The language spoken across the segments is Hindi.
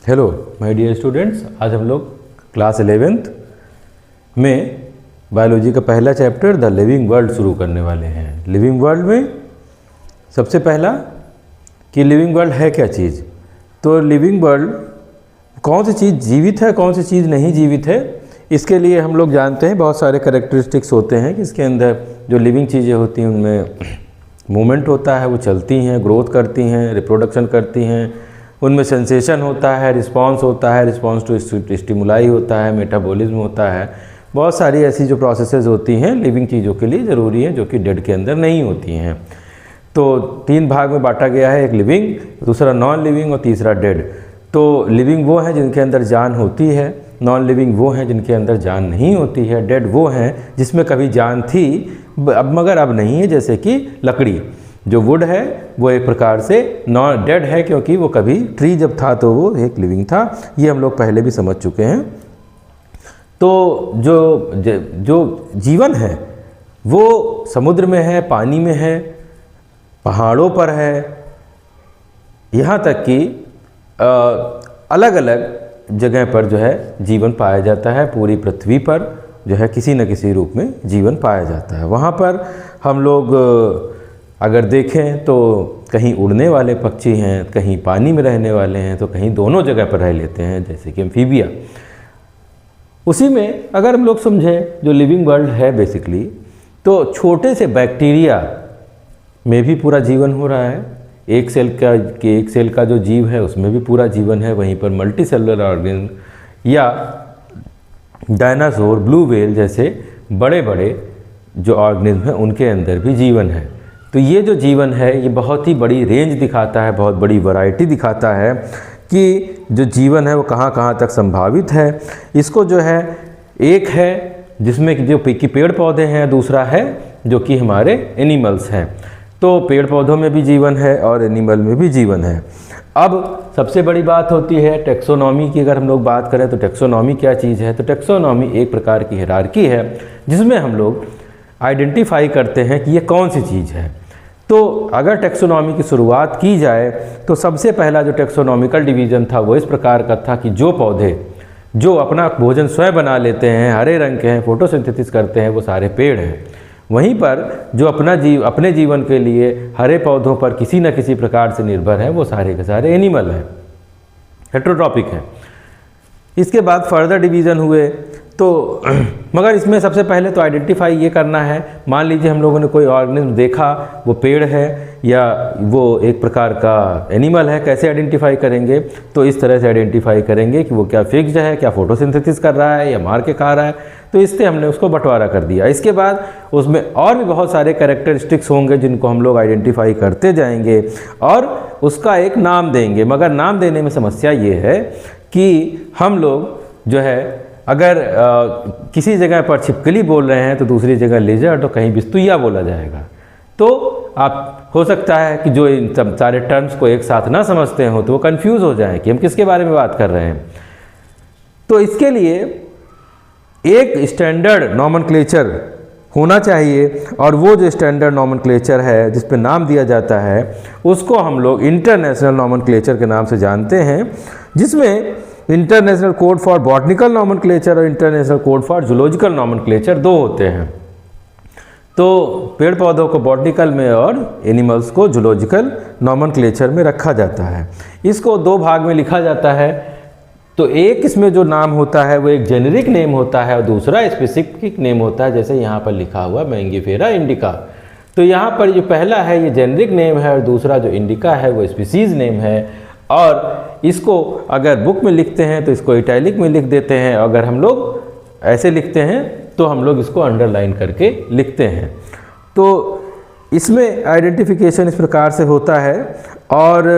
हेलो माय डियर स्टूडेंट्स, आज हम लोग क्लास 11th में बायोलॉजी का पहला चैप्टर द लिविंग वर्ल्ड शुरू करने वाले हैं। लिविंग वर्ल्ड में सबसे पहला कि लिविंग वर्ल्ड है क्या चीज़। तो लिविंग वर्ल्ड कौन सी चीज़ जीवित है, कौन सी चीज़ नहीं जीवित है, इसके लिए हम लोग जानते हैं बहुत सारे कैरेक्टरिस्टिक्स होते हैं कि इसके अंदर जो लिविंग चीज़ें होती हैं उनमें मूवमेंट होता है, वो चलती हैं, ग्रोथ करती हैं, रिप्रोडक्शन करती हैं, उनमें सेंसेशन होता है, रिस्पांस होता है, रिस्पांस टू स्टिमुलाई होता है, मेटाबॉलिज्म होता है। बहुत सारी ऐसी जो प्रोसेसेस होती हैं लिविंग चीज़ों के लिए ज़रूरी हैं जो कि डेड के अंदर नहीं होती हैं। तो 3 भाग में बांटा गया है, एक लिविंग, दूसरा नॉन लिविंग और तीसरा डेड। तो लिविंग वो हैं जिनके अंदर जान होती है, नॉन लिविंग वो हैं जिनके अंदर जान नहीं होती है, डेड वो हैं जिसमें कभी जान थी अब मगर अब नहीं है, जैसे कि लकड़ी। जो वुड है वो एक प्रकार से नॉन डेड है क्योंकि वो कभी ट्री जब था तो वो एक लिविंग था। ये हम लोग पहले भी समझ चुके हैं। तो जो जीवन है वो समुद्र में है, पानी में है, पहाड़ों पर है, यहाँ तक कि अलग अलग जगह पर जो है जीवन पाया जाता है। पूरी पृथ्वी पर जो है किसी न किसी रूप में जीवन पाया जाता है। वहाँ पर हम लोग अगर देखें तो कहीं उड़ने वाले पक्षी हैं, कहीं पानी में रहने वाले हैं, तो कहीं दोनों जगह पर रह लेते हैं, जैसे कि एम्फीबिया। उसी में अगर हम लोग समझें जो लिविंग वर्ल्ड है बेसिकली, तो छोटे से बैक्टीरिया में भी पूरा जीवन हो रहा है। एक सेल का जो जीव है उसमें भी पूरा जीवन है। वहीं पर मल्टी सेलुलर ऑर्गेनिज्म या डायनासोर, ब्लू व्हेल जैसे बड़े बड़े जो ऑर्गेनिज्म हैं उनके अंदर भी जीवन है। तो ये जो जीवन है ये बहुत ही बड़ी रेंज दिखाता है, बहुत बड़ी वैरायटी दिखाता है कि जो जीवन है वो कहाँ कहाँ तक संभावित है। इसको जो है एक है जिसमें कि जो पेड़ पौधे हैं, दूसरा है जो कि हमारे एनिमल्स हैं। तो पेड़ पौधों में भी जीवन है और एनिमल में भी जीवन है। अब सबसे बड़ी बात होती है टेक्सोनॉमी की। अगर हम लोग बात करें तो टेक्सोनॉमी क्या चीज़ है, तो टेक्सोनॉमी एक प्रकार की हायरार्की है जिसमें हम लोग आइडेंटिफाई करते हैं कि ये कौन सी चीज़ है। तो अगर टेक्सोनॉमी की शुरुआत की जाए तो सबसे पहला जो टेक्सोनॉमिकल डिवीज़न था वो इस प्रकार का था कि जो पौधे जो अपना भोजन स्वयं बना लेते हैं, हरे रंग के हैं, फोटोसिंथेसिस करते हैं, वो सारे पेड़ हैं। वहीं पर जो अपने जीवन के लिए हरे पौधों पर किसी न किसी प्रकार से निर्भर है वो सारे के सारे एनिमल हैं, हेटेरोट्रॉपिक हैं। इसके बाद फर्दर डिवीज़न हुए तो मगर इसमें सबसे पहले तो आइडेंटिफाई ये करना है, मान लीजिए हम लोगों ने कोई ऑर्गेनिज्म देखा, वो पेड़ है या वो एक प्रकार का एनिमल है, कैसे आइडेंटिफाई करेंगे? तो इस तरह से आइडेंटिफाई करेंगे कि वो क्या फिक्स्ड है, क्या फोटोसिंथेसिस कर रहा है या मार के खा रहा है। तो इससे हमने उसको बंटवारा कर दिया। इसके बाद उसमें और भी बहुत सारे कैरेक्टरिस्टिक्स होंगे जिनको हम लोग आइडेंटिफाई करते जाएंगे और उसका एक नाम देंगे। मगर नाम देने में समस्या ये है कि हम लोग जो है अगर किसी जगह पर छिपकली बोल रहे हैं तो दूसरी जगह लेजर्ड, तो कहीं बिस्तुइया बोला जाएगा। तो आप हो सकता है कि जो इन सब सारे टर्म्स को एक साथ ना समझते हो तो वो कंफ्यूज हो जाएं कि हम किसके बारे में बात कर रहे हैं। तो इसके लिए एक स्टैंडर्ड नॉमेनक्लेचर होना चाहिए और वो जो स्टैंडर्ड नॉमेनक्लेचर है जिस पे नाम दिया जाता है उसको हम लोग इंटरनेशनल नॉमेनक्लेचर के नाम से जानते हैं, जिसमें international code for botanical nomenclature और international code for zoological nomenclature 2 होते हैं। तो पेड़ पौधों को बॉटनिकल में और एनिमल्स को जूलॉजिकल नॉमेनक्लेचर में रखा जाता है। इसको 2 भाग में लिखा जाता है। तो एक इसमें जो नाम होता है वो एक जेनेरिक नेम होता है और दूसरा स्पेसिफिक नेम होता है, जैसे यहाँ पर लिखा हुआ मैंगीफेरा इंडिका। तो यहाँ पर जो पहला है ये जेनेरिक नेम है और दूसरा जो इंडिका है वो स्पीसीज़ नेम है। और इसको अगर बुक में लिखते हैं तो इसको इटैलिक में लिख देते हैं, अगर हम लोग ऐसे लिखते हैं तो हम लोग इसको अंडरलाइन करके लिखते हैं। तो इसमें आइडेंटिफिकेशन इस प्रकार से होता है और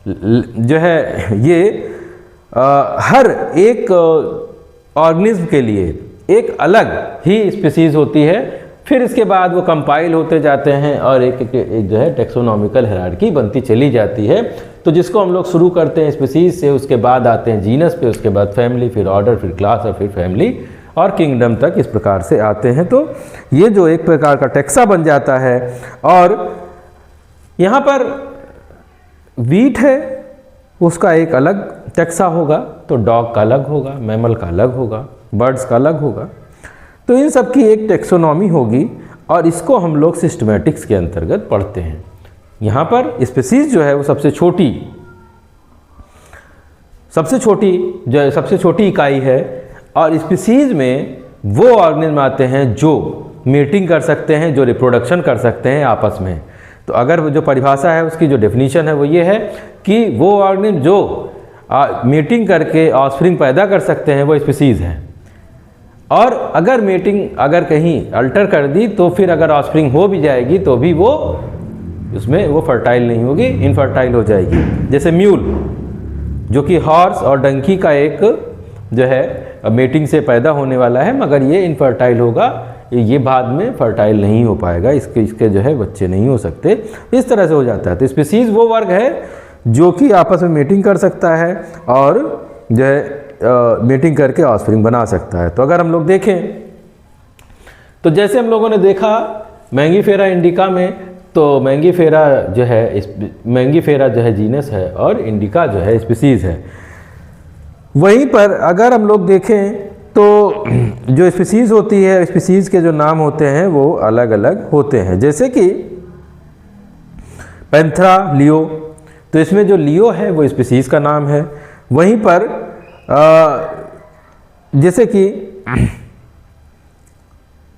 जो है ये हर एक ऑर्गेनिज्म के लिए एक अलग ही स्पीसीज़ होती है। फिर इसके बाद वो कंपाइल होते जाते हैं और एक जो है टेक्सोनॉमिकल हायरार्की बनती चली जाती है। तो जिसको हम लोग शुरू करते हैं स्पीसीज से, उसके बाद आते हैं जीनस पे, उसके बाद फैमिली, फिर ऑर्डर, फिर क्लास और फिर फैमिली और किंगडम तक इस प्रकार से आते हैं। तो ये जो एक प्रकार का टेक्सा बन जाता है। और यहाँ पर वीट है उसका एक अलग टैक्सा होगा, तो डॉग का अलग होगा, मैमल का अलग होगा, बर्ड्स का अलग होगा। तो इन सब की एक टेक्सोनॉमी होगी और इसको हम लोग सिस्टमैटिक्स के अंतर्गत पढ़ते हैं। यहाँ पर स्पीसीज जो है वो सबसे छोटी इकाई है और स्पीसीज में वो ऑर्गेनिज्म आते हैं जो मीटिंग कर सकते हैं, जो रिप्रोडक्शन कर सकते हैं आपस में। तो अगर जो परिभाषा है उसकी जो डेफिनेशन है वो ये है कि वो ऑर्गेनिज्म जो मीटिंग करके ऑफस्प्रिंग पैदा कर सकते हैं वो स्पीसीज हैं। और अगर मीटिंग अगर कहीं अल्टर कर दी तो फिर अगर ऑफस्प्रिंग हो भी जाएगी तो भी वो उसमें वो फर्टाइल नहीं होगी, इनफर्टाइल हो जाएगी। जैसे म्यूल जो कि हॉर्स और डंकी का एक जो है मीटिंग से पैदा होने वाला है, मगर ये इनफर्टाइल होगा, ये बाद में फर्टाइल नहीं हो पाएगा, इसके जो है बच्चे नहीं हो सकते, इस तरह से हो जाता है। तो स्पीसीज वो वर्ग है जो कि आपस में मीटिंग कर सकता है और जो है मीटिंग करके ऑफस्प्रिंग बना सकता है। तो अगर हम लोग देखें तो जैसे हम लोगों ने देखा मैंगीफेरा इंडिका में, तो मैंगीफेरा जो है जीनस है और इंडिका जो है स्पीसीज है। वहीं पर अगर हम लोग देखें तो जो स्पीसीज होती है, स्पीसीज के जो नाम होते हैं वो अलग अलग होते हैं। जैसे कि पैंथरा लियो, तो इसमें जो लियो है वो स्पीसीज का नाम है। वहीं पर जैसे कि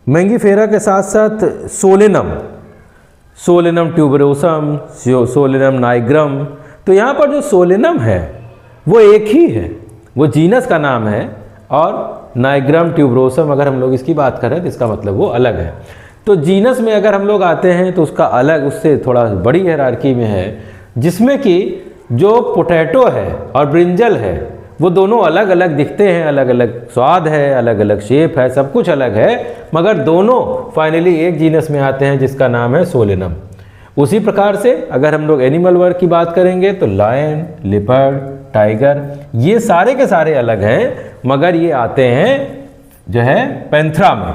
मैंगीफेरा के साथ साथ सोलेनम ट्यूबरोसम, सोलेनम नाइग्रम, तो यहाँ पर जो सोलेनम है वो एक ही है, वो जीनस का नाम है, और नाइग्रम ट्यूबरोसम अगर हम लोग इसकी बात करें तो इसका मतलब वो अलग है। तो जीनस में अगर हम लोग आते हैं तो उसका अलग, उससे थोड़ा बड़ी हायरार्की में है, जिसमें कि जो पोटैटो है और ब्रिंजल है वो दोनों अलग अलग दिखते हैं, अलग अलग स्वाद है, अलग अलग शेप है, सब कुछ अलग है, मगर दोनों फाइनली एक जीनस में आते हैं जिसका नाम है सोलेनम। उसी प्रकार से अगर हम लोग एनिमल वर्ग की बात करेंगे तो लायन, लिपर्ड, टाइगर, ये सारे के सारे अलग हैं, मगर ये आते हैं जो है पैंथरा में।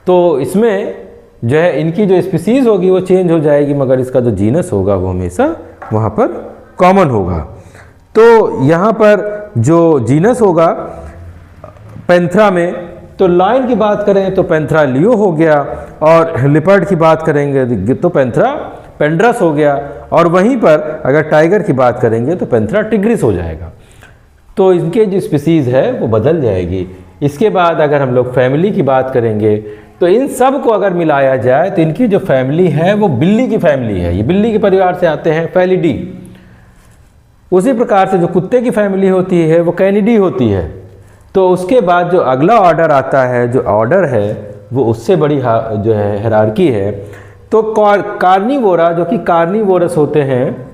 तो इसमें जो है इनकी जो स्पीसीज होगी वो चेंज हो जाएगी, मगर इसका जो जीनस होगा वो हमेशा वहाँ पर कॉमन होगा। तो यहाँ पर जो जीनस होगा पैंथरा में, तो लायन की बात करें तो पैंथरा लियो हो गया, और लिपर्ड की बात करेंगे तो पैंथरा पेंड्रस हो गया, और वहीं पर अगर टाइगर की बात करेंगे तो पैंथरा टिग्रिस हो जाएगा। तो इनके जो स्पीसीज है वो बदल जाएगी। इसके बाद अगर हम लोग फैमिली की बात करेंगे तो इन सब को अगर मिलाया जाए तो इनकी जो फैमिली है वो बिल्ली की फैमिली है, ये बिल्ली के परिवार से आते हैं, फेलिडी। उसी प्रकार से जो कुत्ते की फैमिली होती है वो कैनिडी होती है। तो उसके बाद जो अगला ऑर्डर आता है, जो ऑर्डर है वो उससे बड़ी जो है हायरार्की है। तो कार्निवोरा जो कि कार्निवोरस होते हैं,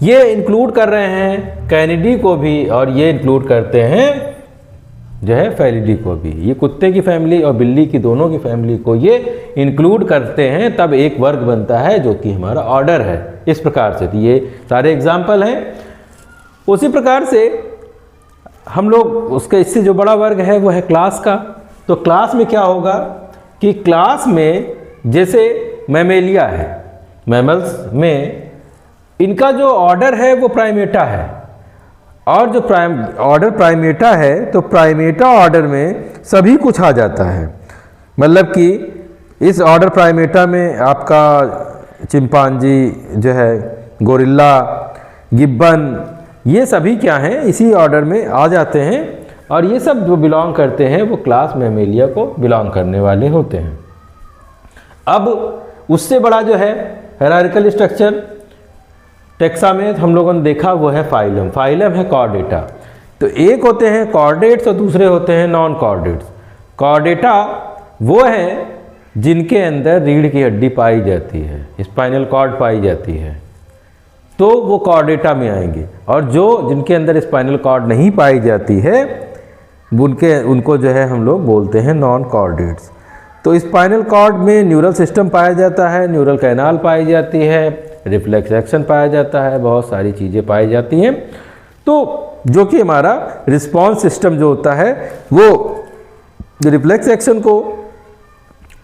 ये इंक्लूड कर रहे हैं कैनिडी को भी, और ये इंक्लूड करते हैं जो है फेलिडी को भी। ये कुत्ते की फैमिली और बिल्ली की दोनों की फैमिली को ये इंक्लूड करते हैं, तब एक वर्ग बनता है जो कि हमारा ऑर्डर है। इस प्रकार से ये सारे एग्जाम्पल हैं। उसी प्रकार से हम लोग उसके इससे जो बड़ा वर्ग है वो है क्लास का। तो क्लास में क्या होगा कि क्लास में जैसे मैमेलिया है, मैमल्स में इनका जो ऑर्डर है वो प्राइमेटा है, और जो ऑर्डर प्राइमेटा है तो प्राइमेटा ऑर्डर में सभी कुछ आ जाता है। मतलब कि इस ऑर्डर प्राइमेटा में आपका चिंपांजी जो है, गोरिल्ला, गिब्बन, ये सभी क्या हैं, इसी ऑर्डर में आ जाते हैं, और ये सब जो बिलोंग करते हैं वो क्लास मैमेलिया को बिलोंग करने वाले होते हैं। अब उससे बड़ा जो है हायरार्किकल स्ट्रक्चर टेक्सा में हम लोगों ने देखा वो है फाइलम। फाइलम है कॉर्डेटा। तो एक होते हैं कॉर्डेट्स और दूसरे होते हैं नॉन कॉर्डेट्स। कॉर्डेटा वो हैं जिनके अंदर रीढ़ की हड्डी पाई जाती है, स्पाइनल कॉर्ड पाई जाती है, तो वो कॉर्डेटा में आएंगे। और जिनके अंदर स्पाइनल कॉर्ड नहीं पाई जाती है उनको जो है हम लोग बोलते हैं नॉन कॉर्डेट्स। तो स्पाइनल कॉर्ड में न्यूरल सिस्टम पाया जाता है, न्यूरल कैनाल पाई जाती है, रिफ्लेक्स एक्शन पाया जाता है, बहुत सारी चीज़ें पाई जाती हैं। तो जो कि हमारा रिस्पॉन्स सिस्टम जो होता है वो रिफ्लेक्स एक्शन को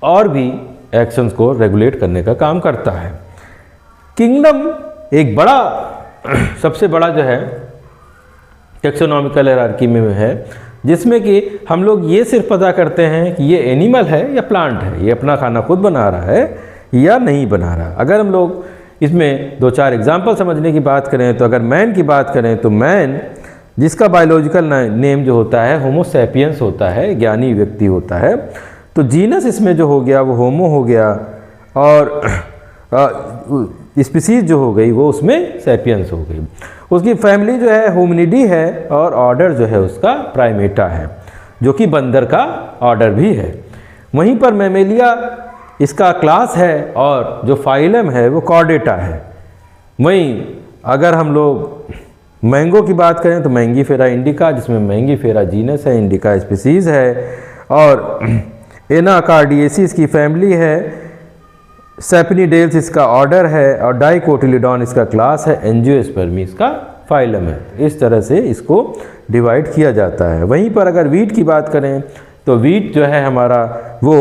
और भी एक्शंस को रेगुलेट करने का काम करता है। किंगडम एक बड़ा सबसे बड़ा जो है टेक्सोनॉमिकल हायरार्की में है, जिसमें कि हम लोग ये सिर्फ पता करते हैं कि ये एनिमल है या प्लांट है, ये अपना खाना खुद बना रहा है या नहीं बना रहा। अगर हम लोग इसमें 2-4 एग्जाम्पल समझने की बात करें तो अगर मैन की बात करें तो मैन जिसका बायोलॉजिकल नेम जो होता है होमो सैपियंस होता है, ज्ञानी व्यक्ति होता है, तो जीनस इसमें जो हो गया वो होमो हो गया और स्पीसीज जो हो गई वो उसमें सैपियंस हो गई। उसकी फैमिली जो है होमिनिडी है और ऑर्डर जो है उसका प्राइमेटा है, जो कि बंदर का ऑर्डर भी है। वहीं पर मैमेलिया इसका क्लास है और जो फाइलम है वो कॉर्डेटा है। वहीं अगर हम लोग मैंगो की बात करें तो मैंगीफेरा इंडिका, जिसमें मैंगीफेरा जीनस है, इंडिका स्पीसीज है, और एनाकार्डियेसिस की फैमिली है, सेपनीडेल्स इसका ऑर्डर है और डाइकोटिलिडॉन इसका क्लास है, एंजियोस्पर्मी इसका फाइलम है। इस तरह से इसको डिवाइड किया जाता है। वहीं पर अगर वीट की बात करें तो वीट जो है हमारा वो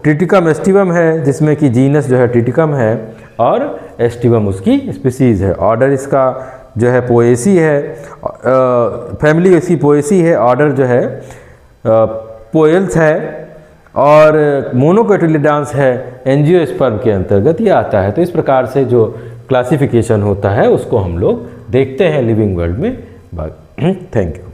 ट्रिटिकम एस्टिवम है, जिसमें कि जीनस जो है ट्रिटिकम है और एस्टिवम उसकी स्पीसीज है। ऑर्डर इसका जो है पोएसी है, फैमिली इसकी पोएसी है, ऑर्डर जो है पोएल्स है और मोनोकोटिलिडॉन्स है, एंजियोस्पर्म के अंतर्गत ये आता है। तो इस प्रकार से जो क्लासिफिकेशन होता है उसको हम लोग देखते हैं लिविंग वर्ल्ड में। Thank you.